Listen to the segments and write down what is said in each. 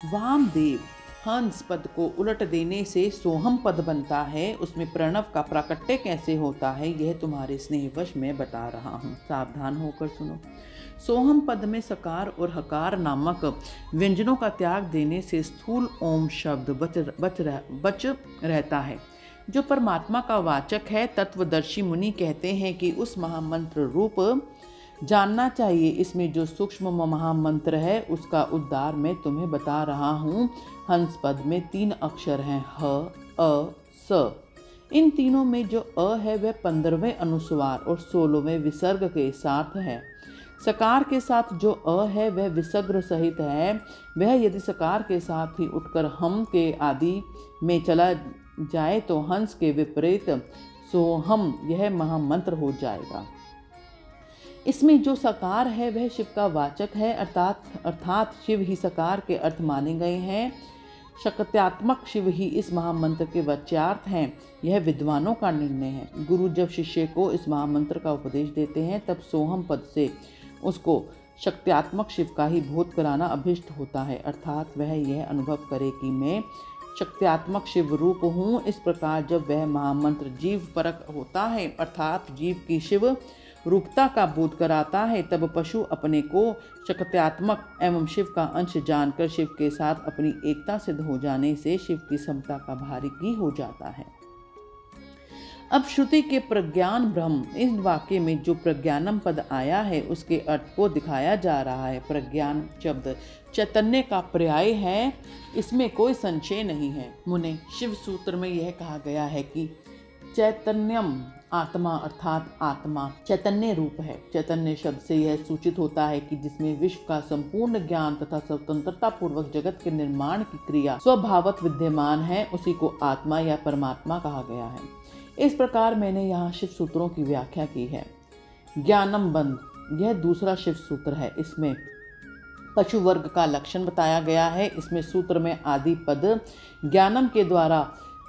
वामदेव हंस पद को उलट देने से सोहम पद बनता है। उसमें प्रणव का प्राकट्य कैसे होता है यह तुम्हारे स्नेहवश मैं बता रहा हूँ, सावधान होकर सुनो। सोहम पद में सकार और हकार नामक व्यंजनों का त्याग देने से स्थूल ओम शब्द बच रहता है, जो परमात्मा का वाचक है। तत्वदर्शी मुनि कहते हैं कि उस महामंत्र रूप जानना चाहिए। इसमें जो सूक्ष्म महामंत्र है उसका उद्गार मैं तुम्हें बता रहा हूँ। हंस पद में 3 अक्षर हैं, ह, अ, स। इन तीनों में जो अ है वह 15वें अनुस्वार और 16वें विसर्ग के साथ है। सकार के साथ जो अ है वह विसर्ग सहित है। वह यदि सकार के साथ ही उठकर हम के आदि में चला जाए तो हंस के विपरीत सोहम यह महामंत्र हो जाएगा। इसमें जो सकार है वह शिव का वाचक है, अर्थात शिव ही सकार के अर्थ माने गए हैं। शक्त्यात्मक शिव ही इस महामंत्र के वाच्यार्थ हैं। यह विद्वानों का निर्णय है। गुरु जब शिष्य को इस महामंत्र का उपदेश देते हैं तब सोहम पद से उसको शक्त्यात्मक शिव का ही बोध कराना अभिष्ट होता है, अर्थात वह यह अनुभव करे कि मैं शक्त्यात्मक शिव रूप हूँ। इस प्रकार जब वह महामंत्र जीव परक होता है, अर्थात जीव की शिव रूपता का बोध कराता है, तब पशु अपने को शक्त्यात्मक एवं शिव का अंश जानकर शिव के साथ अपनी एकता सिद्ध हो जाने से शिव की समता का भारी हो जाता है। अब श्रुति के प्रज्ञान ब्रह्म, इस वाक्य में जो प्रज्ञानम पद आया है उसके अर्थ को दिखाया जा रहा है। प्रज्ञान शब्द चैतन्य का पर्याय है, इसमें कोई संशय नहीं है। मुने शिव सूत्र में यह कहा गया है कि चैतन्यम आत्मा, अर्थात आत्मा चैतन्य रूप है। चैतन्य शब्द से यह सूचित होता है कि जिसमें विश्व का संपूर्ण ज्ञान तथा स्वतंत्रता पूर्वक जगत के निर्माण की क्रिया स्वभावत विद्यमान है, उसी को आत्मा या परमात्मा कहा गया है। इस प्रकार मैंने यहाँ शिव सूत्रों की व्याख्या की है। ज्ञानम बंध, यह दूसरा शिव सूत्र है। इसमें पशु वर्ग का लक्षण बताया गया है। इसमें सूत्र में आदि पद ज्ञानम के द्वारा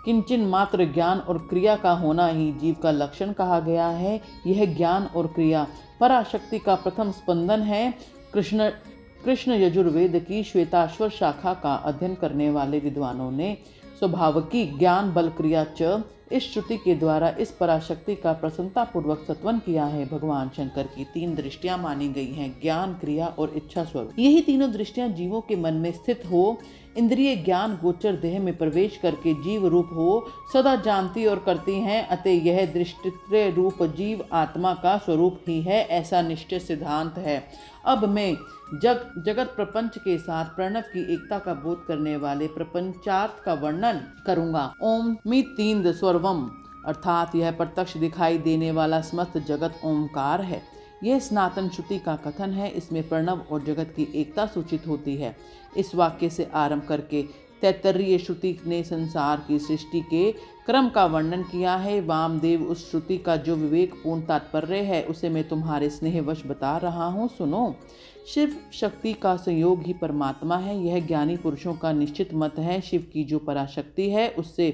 किंचन मात्र ज्ञान और क्रिया का होना ही जीव का लक्षण कहा गया है। यह ज्ञान और क्रिया पराशक्ति का प्रथम स्पंदन है। कृष्ण यजुर्वेद की श्वेताश्वर शाखा का अध्ययन करने वाले विद्वानों ने स्वभावकी ज्ञान बल क्रिया च इस श्रुति के द्वारा इस पराशक्ति का प्रसन्नतापूर्वक सत्वन किया है। भगवान शंकर की 3 दृष्टियां मानी गई हैं, ज्ञान, क्रिया और इच्छा स्वरूप। यही तीनों दृष्टियां जीवों के मन में स्थित हो, इंद्रिय ज्ञान गोचर देह में प्रवेश करके जीव रूप हो, सदा जानती और करती हैं। अतः यह दृष्टित्रय रूप जीव आत्मा का स्वरूप ही है, ऐसा निश्चित सिद्धांत है। अब मैं जगत प्रपंच के साथ प्रणव की एकता का बोध करने वाले प्रपंचार्थ का वर्णन करूंगा। ओम मितीन्द्र स्वरवम, अर्थात यह प्रत्यक्ष दिखाई देने वाला समस्त जगत ओमकार है। यह सनातन श्रुति का कथन है। इसमें प्रणव और जगत की एकता सूचित होती है। इस वाक्य से आरंभ करके तैत्तरीय श्रुति ने संसार की सृष्टि के क्रम का वर्णन किया है। वामदेव उस श्रुति का जो विवेकपूर्ण तात्पर्य है उसे मैं तुम्हारे स्नेहवश बता रहा हूँ, सुनो। शिव शक्ति का संयोग ही परमात्मा है, यह ज्ञानी पुरुषों का निश्चित मत है। शिव की जो पराशक्ति है उससे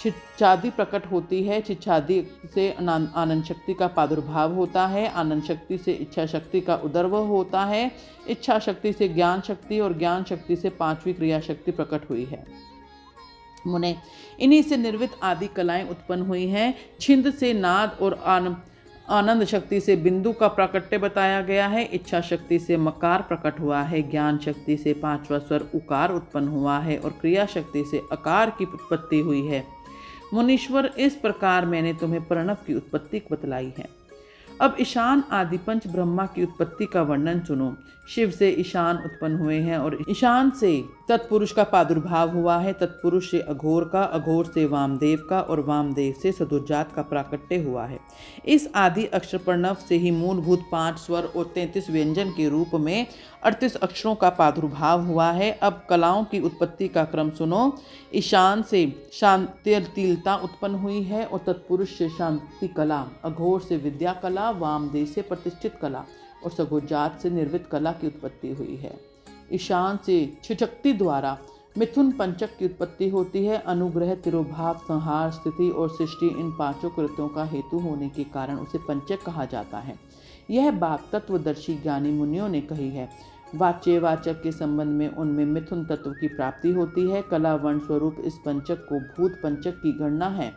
छिच्छादि प्रकट होती है। छिच्छादि से आनंद शक्ति का प्रादुर्भाव होता है। आनंद शक्ति से इच्छा शक्ति का उदर्व होता है। इच्छा शक्ति से ज्ञान शक्ति और ज्ञान शक्ति से 5वीं क्रिया शक्ति प्रकट हुई है। मुने इन्हीं से निर्वित आदि कलाएं उत्पन्न हुई हैं। छिंद से नाद और आनंद शक्ति से बिंदु का प्राकट्य बताया गया है। इच्छा शक्ति से मकार प्रकट हुआ है। ज्ञान शक्ति से 5वां स्वर उकार उत्पन्न हुआ है और क्रिया शक्ति से अकार की उत्पत्ति हुई है। मुनीश्वर, इस प्रकार मैंने तुम्हें प्रणव की उत्पत्ति बतलाई है। अब ईशान आदि पंच ब्रह्मा की उत्पत्ति का वर्णन सुनो। शिव से ईशान उत्पन्न हुए हैं और ईशान से तत्पुरुष का प्रादुर्भाव हुआ है। तत्पुरुष से अघोर का, अघोर से वामदेव का और वामदेव से सदुर्जात का प्राकट्य हुआ है। इस आदि अक्षर प्रणव से ही मूलभूत 5 स्वर और 33 व्यंजन के रूप में 38 अक्षरों का प्रादुर्भाव हुआ है। अब कलाओं की उत्पत्ति का क्रम सुनो। ईशान से शांतिलता उत्पन्न हुई है और तत्पुरुष से शांति कला, अघोर से विद्या कला, वामदेव से प्रतिष्ठित कला और सगोजात से निर्वित कला की उत्पत्ति हुई है। ईशान से छिशक्ति द्वारा मिथुन पंचक की उत्पत्ति होती है। अनुग्रह, तिरोभाव, संहार, स्थिति और सृष्टि इन 5 कृत्यों का हेतु होने के कारण उसे पंचक कहा जाता है। यह बात तत्वदर्शी ज्ञानी मुनियों ने कही है। वाच्य वाचक के संबंध में उनमें मिथुन तत्व की प्राप्ति होती है। कला वर्ण स्वरूप इस पंचक को भूत पंचक की गणना है।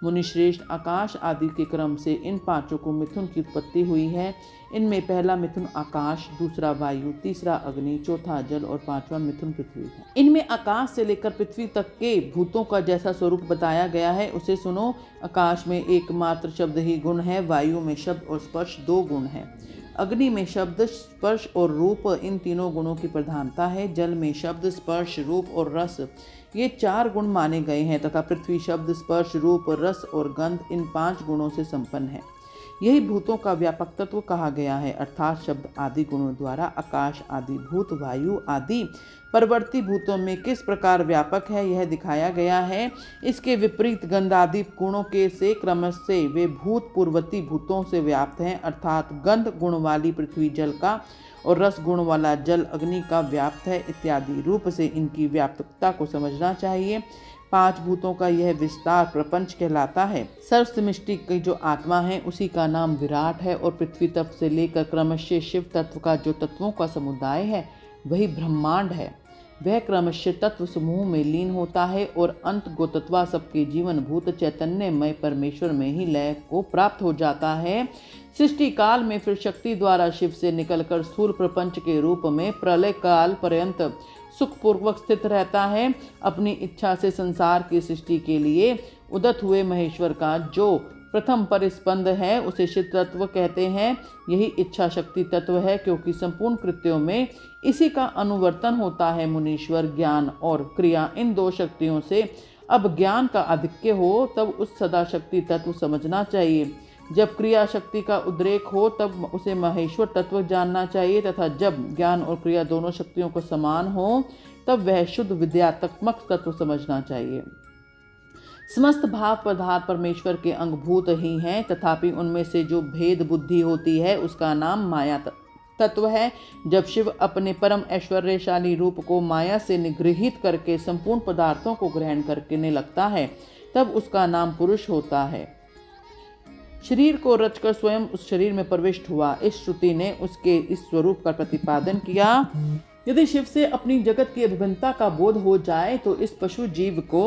मुनिश्रेष्ठ, आकाश आदि के क्रम से इन पांचों को मिथुन की उत्पत्ति हुई है। इनमें पहला मिथुन आकाश, दूसरा वायु, तीसरा अग्नि, चौथा जल और पांचवा मिथुन पृथ्वी है। इनमें आकाश से लेकर पृथ्वी तक के भूतों का जैसा स्वरूप बताया गया है उसे सुनो। आकाश में एकमात्र शब्द ही गुण है। वायु में शब्द और स्पर्श 2 गुण है। अग्नि में शब्द, स्पर्श और रूप, इन तीनों गुणों की प्रधानता है। जल में शब्द, स्पर्श, रूप और रस, ये 4 गुण माने गए हैं तथा पृथ्वी शब्द, स्पर्श, रूप, रस और गंध, इन 5 गुणों से संपन्न है। यही भूतों का व्यापक तत्व कहा गया है, अर्थात शब्द आदि गुणों द्वारा आकाश आदि भूत, वायु आदि परवर्ती भूतों में किस प्रकार व्यापक है यह दिखाया गया है। इसके विपरीत गंध आदि गुणों के से क्रम से वे भूत पूर्वती भूतों से व्याप्त हैं, अर्थात गंध गुण वाली पृथ्वी जल का और रस गुण वाला जल अग्नि का व्याप्त है इत्यादि रूप से इनकी व्यापकता को समझना चाहिए। 5 भूतों का यह विस्तार प्रपंच कहलाता है। सर्वसमिष्टि की जो आत्मा है उसी का नाम विराट है और पृथ्वी तत्व से लेकर क्रमशः शिव तत्व का जो तत्वों का समुदाय है वही ब्रह्मांड है। वह क्रमशः तत्व समूह में लीन होता है और अंत गोतत्वा सबके जीवन भूत चैतन्यमय परमेश्वर में ही लय को प्राप्त हो जाता है। सृष्टि काल में फिर शक्ति द्वारा शिव से निकलकर स्थूल प्रपंच के रूप में प्रलय काल पर्यंत सुखपूर्वक स्थित रहता है। अपनी इच्छा से संसार की सृष्टि के लिए उदित हुए महेश्वर का जो प्रथम परिस्पंद है उसे शिव तत्व कहते हैं। यही इच्छा शक्ति तत्व है, क्योंकि संपूर्ण कृत्यों में इसी का अनुवर्तन होता है। मुनीश्वर, ज्ञान और क्रिया, इन 2 शक्तियों से अब ज्ञान का आधिक्य हो तब उस सदा शक्ति तत्व समझना चाहिए। जब क्रिया शक्ति का उद्रेक हो तब उसे महेश्वर तत्व जानना चाहिए तथा जब ज्ञान और क्रिया दोनों शक्तियों को समान हो तब वह शुद्ध विद्यात्मक तत्व समझना चाहिए। समस्त भाव पदार्थ परमेश्वर के अंगभूत ही हैं, तथापि उनमें से जो भेद बुद्धि होती है उसका नाम माया तत्व है। जब शिव अपने परम ऐश्वर्यशाली रूप को माया से निगृहित करके संपूर्ण पदार्थों को ग्रहण करने लगता है तब उसका नाम पुरुष होता है। शरीर को रचकर स्वयं उस शरीर में प्रविष्ट हुआ। इस श्रुति ने उसके इस स्वरूप का प्रतिपादन किया। यदि शिव से अपनी जगत की अभिन्नता का बोध हो जाए तो इस पशु जीव को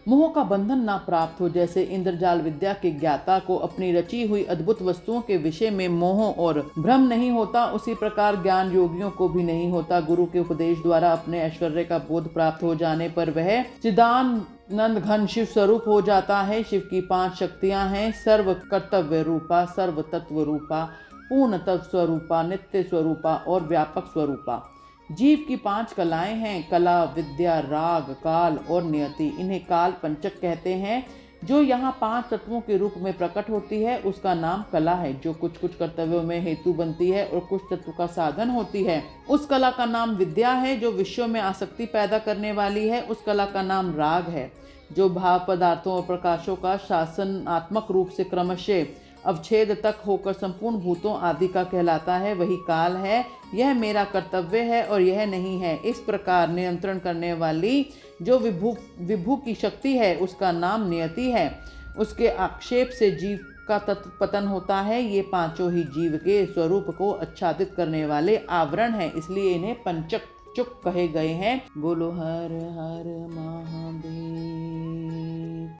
मोह का बंधन ना प्राप्त हो। जैसे इंद्रजाल विद्या के ज्ञाता को अपनी रची हुई अद्भुत वस्तुओं के विषय में मोह और भ्रम नहीं होता, उसी प्रकार ज्ञान योगियों को भी नहीं होता। गुरु के उपदेश द्वारा अपने ऐश्वर्य का बोध प्राप्त हो जाने पर वह चिदानंद घन शिव स्वरूप हो जाता है। शिव की 5 शक्तियां हैं, सर्व कर्तव्य रूपा, सर्व तत्व रूपा, पूर्ण तत्व स्वरूपा, नित्य स्वरूपा और व्यापक स्वरूपा। जीव की 5 कलाएं हैं, कला, विद्या, राग, काल और नियति। इन्हें काल पंचक कहते हैं। जो यहाँ 5 तत्वों के रूप में प्रकट होती है उसका नाम कला है, जो कुछ कुछ कर्तव्यों में हेतु बनती है और कुछ तत्व का साधन होती है। उस कला का नाम विद्या है जो विषयों में आसक्ति पैदा करने वाली है। उस कला का नाम राग है जो भाव पदार्थों और प्रकाशों का शासनात्मक रूप से क्रमशः अवच्छेद तक होकर संपूर्ण भूतों आदि का कहलाता है। वही काल है। यह मेरा कर्तव्य है और यह नहीं है, इस प्रकार नियंत्रण करने वाली जो विभु की शक्ति है उसका नाम नियति है। उसके आक्षेप से जीव का पतन होता है। ये 5 ही जीव के स्वरूप को आच्छादित करने वाले आवरण है, इसलिए इन्हें पंचक चुक कहे गए हैं। बोलो हर हर महादेव।